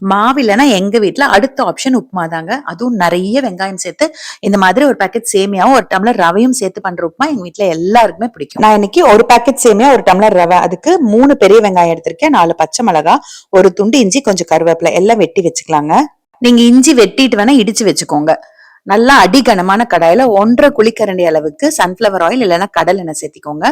மாவு இல்லைன்னா எங்க வீட்டுல அடுத்த ஆப்ஷன் உப்புமா தாங்க. அதுவும் நிறைய வெங்காயம் சேர்த்து இந்த மாதிரி ஒரு பாக்கெட் சேமியாவும் ஒரு டம்ளர் ரவையும் சேர்த்து பண்ற உப்புமா எங்க வீட்டுல எல்லாருக்குமே பிடிக்கும். நான் இன்னைக்கு ஒரு பாக்கெட் சேமியா ஒரு டம்ளர் ரவை, அதுக்கு 3 பெரிய வெங்காயம் எடுத்திருக்கேன், 4 பச்சை மிளகா, ஒரு துண்டு இஞ்சி, கொஞ்சம் கருவேப்பிலை எல்லாம் வெட்டி வச்சுக்கலாங்க. நீங்க இஞ்சி வெட்டிட்டு வேணா இடிச்சு வச்சுக்கோங்க. நல்லா அடிகனமான கடாயில 1.5 குழிக்கரண்டி அளவுக்கு சன்ஃபிளவர் ஆயில் இல்லைன்னா கடல் எண்ணெய் சேர்த்திக்கோங்க.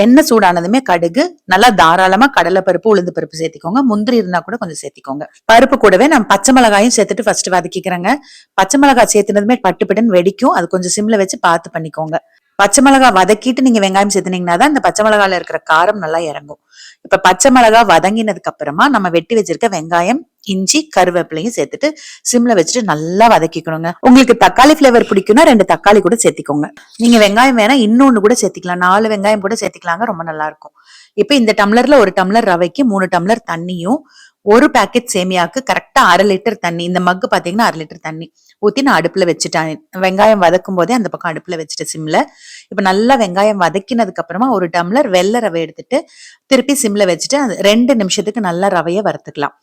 எண்ணெய் சூடானதுமே கடுகு, நல்லா தாராளமா கடலை பருப்பு உளுந்து பருப்பு சேர்த்திக்கோங்க. முந்திரி இருந்தா கூட கொஞ்சம் சேர்த்திக்கோங்க. பருப்பு கூடவே நான் பச்சை மிளகாயும் சேர்த்துட்டு ஃபர்ஸ்ட் வதக்கிக்கிறேங்க. பச்சை மிளகாய் சேர்த்துனதுமே பட்டுன்னு வெடிக்கும், அது கொஞ்சம் சிம்ல வச்சு பார்த்து பண்ணிக்கோங்க. பச்சை மிளகாய் வதக்கிட்டு நீங்க வெங்காயம் சேர்த்துனீங்கன்னா தான் இந்த பச்சை மிளகால இருக்கிற காரம் நல்லா இறங்கும். இப்ப பச்சை மிளகாய் வதங்கினதுக்கு அப்புறமா நம்ம வெட்டி வச்சிருக்க வெங்காயம், இஞ்சி, கருவேப்பிலையும் சேர்த்துட்டு சிம்ல வச்சுட்டு நல்லா வதக்கிக்கணுங்க. உங்களுக்கு தக்காளி பிளேவர் பிடிக்கும்னா 2 தக்காளி கூட சேர்த்திக்கோங்க. நீங்க வெங்காயம் வேணா இன்னொன்னு கூட சேர்த்திக்கலாம், 4 வெங்காயம் கூட சேர்த்திக்கலாங்க, ரொம்ப நல்லா இருக்கும். இப்ப இந்த டம்ளர்ல 1 டம்ளர் ரவைக்கு 3 டம்ளர் தண்ணியும், ஒரு பாக்கெட் சேமியாவுக்கு கரெக்டா 1/2 லிட்டர் தண்ணி, இந்த மக்கு பாத்தீங்கன்னா 1/2 லிட்டர் தண்ணி ஊத்தி நான் அடுப்புல வச்சுட்டேன். வெங்காயம் வதக்கும் போதே அந்த பக்கம் அடுப்புல வச்சுட்டு சிம்ல. இப்ப நல்லா வெங்காயம் வதக்கினதுக்கு அப்புறமா 1 டம்ளர் வெள்ளை ரவை எடுத்துட்டு திருப்பி சிம்ல வச்சுட்டு 2 நிமிஷத்துக்கு நல்லா ரவைய வறுத்துக்கலாம்.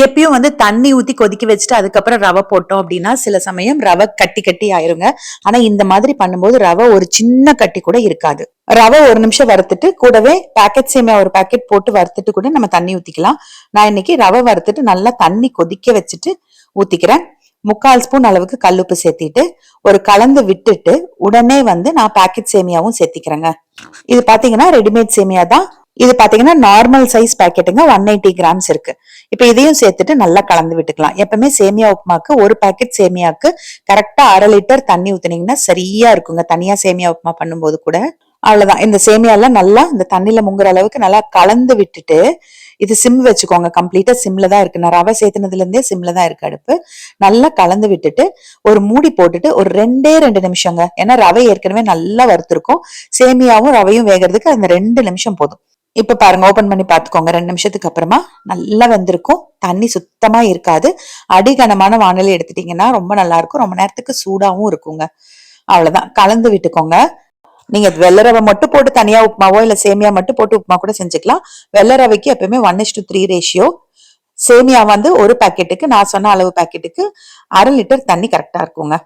எப்பயும் தண்ணி ஊத்தி கொதிக்க வச்சுட்டு அதுக்கப்புறம் ரவை போட்டோம் அப்படின்னா சில சமயம் ரவை கட்டி கட்டி ஆயிருங்க. ஆனா இந்த மாதிரி பண்ணும்போது ரவை ஒரு சின்ன கட்டி கூட இருக்காது. ரவை 1 நிமிஷம் வறுத்துட்டு கூடவே பாக்கெட் சேமியா ஒரு பாக்கெட் போட்டு வறுத்துட்டு கூட நம்ம தண்ணி ஊத்திக்கலாம். நான் இன்னைக்கு ரவை வறுத்துட்டு நல்லா தண்ணி கொதிக்க வச்சுட்டு ஊத்திக்கிறேன். 3/4 ஸ்பூன் அளவுக்கு கல்லுப்பு சேர்த்திட்டு ஒரு கலந்து விட்டுட்டு உடனே நான் பாக்கெட் சேமியாவும் சேர்த்திக்கிறேங்க. இது பாத்தீங்கன்னா ரெடிமேட் சேமியா தான். இது பாத்தீங்கன்னா நார்மல் சைஸ் பாக்கெட்டுங்க, 180 கிராம்ஸ் இருக்கு. இப்ப இதையும் சேர்த்துட்டு நல்லா கலந்து விட்டுக்கலாம். எப்பவுமே சேமியா உப்புமாக்கு ஒரு பாக்கெட் சேமியாக்கு கரெக்டா 1/2 லிட்டர் தண்ணி ஊத்துனீங்கன்னா சரியா இருக்குங்க. தனியா சேமியா உப்புமா பண்ணும்போது கூட அவ்வளவுதான். இந்த சேமியா எல்லாம் நல்லா இந்த தண்ணியில முங்குற அளவுக்கு நல்லா கலந்து விட்டுட்டு இது சிம் வச்சுக்கோங்க. கம்ப்ளீட்டா சிம்ல தான் இருக்கு. நான் ரவை சேர்த்துனதுல இருந்தே சிம்ல தான் இருக்கு அடுப்பு. நல்லா கலந்து விட்டுட்டு ஒரு மூடி போட்டுட்டு ஒரு 2 நிமிஷங்க. ஏன்னா ரவை ஏற்கனவே நல்லா வறுத்திருக்கும், சேமியாவும் ரவையும் வேகிறதுக்கு அந்த 2 நிமிஷம் போதும். இப்ப பாருங்க, ஓபன் பண்ணி பாத்துக்கோங்க. 2 நிமிஷத்துக்கு அப்புறமா நல்லா வெந்திருக்கும். தண்ணி சுத்தமா இருக்காது. அடிகனமான வானொலி எடுத்துட்டீங்கன்னா ரொம்ப நல்லா இருக்கும், ரொம்ப நேரத்துக்கு சூடாவும் இருக்குங்க. அவ்வளவுதான், கலந்து விட்டுக்கோங்க. நீங்க வெள்ளை ரவை மட்டும் போட்டு தனியா உப்புமாவோ இல்ல சேமியா மட்டும் போட்டு உப்புமா கூட செஞ்சுக்கலாம். வெள்ளை ரவைக்கு எப்பவுமே 1:3 ரேஷியோ, சேமியா ஒரு பாக்கெட்டுக்கு நான் சொன்ன அளவு பாக்கெட்டுக்கு 1/2 லிட்டர் தண்ணி கரெக்டா இருக்குங்க.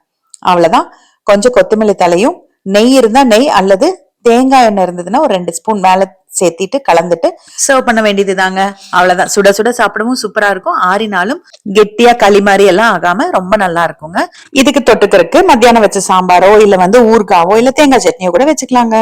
அவ்வளவுதான். கொஞ்சம் கொத்தமல்லி தலையும், நெய் இருந்தா நெய் அல்லது தேங்காய் எண்ணெய் இருந்ததுன்னா ஒரு 2 ஸ்பூன் மேல சேர்த்திட்டு கலந்துட்டு சர்வ் பண்ண வேண்டியது தாங்க. அவ்வளவுதான். சுட சுட சாப்பிடவும் சூப்பரா இருக்கும், ஆறினாலும் கெட்டியா களி மாதிரி எல்லாம் ஆகாம ரொம்ப நல்லா இருக்குங்க. இதுக்கு தொட்டுக்கிறதுக்கு மத்தியானம் வச்ச சாம்பாரோ இல்ல ஊறுகாவோ இல்ல தேங்காய் சட்னியோ கூட வச்சுக்கலாங்க.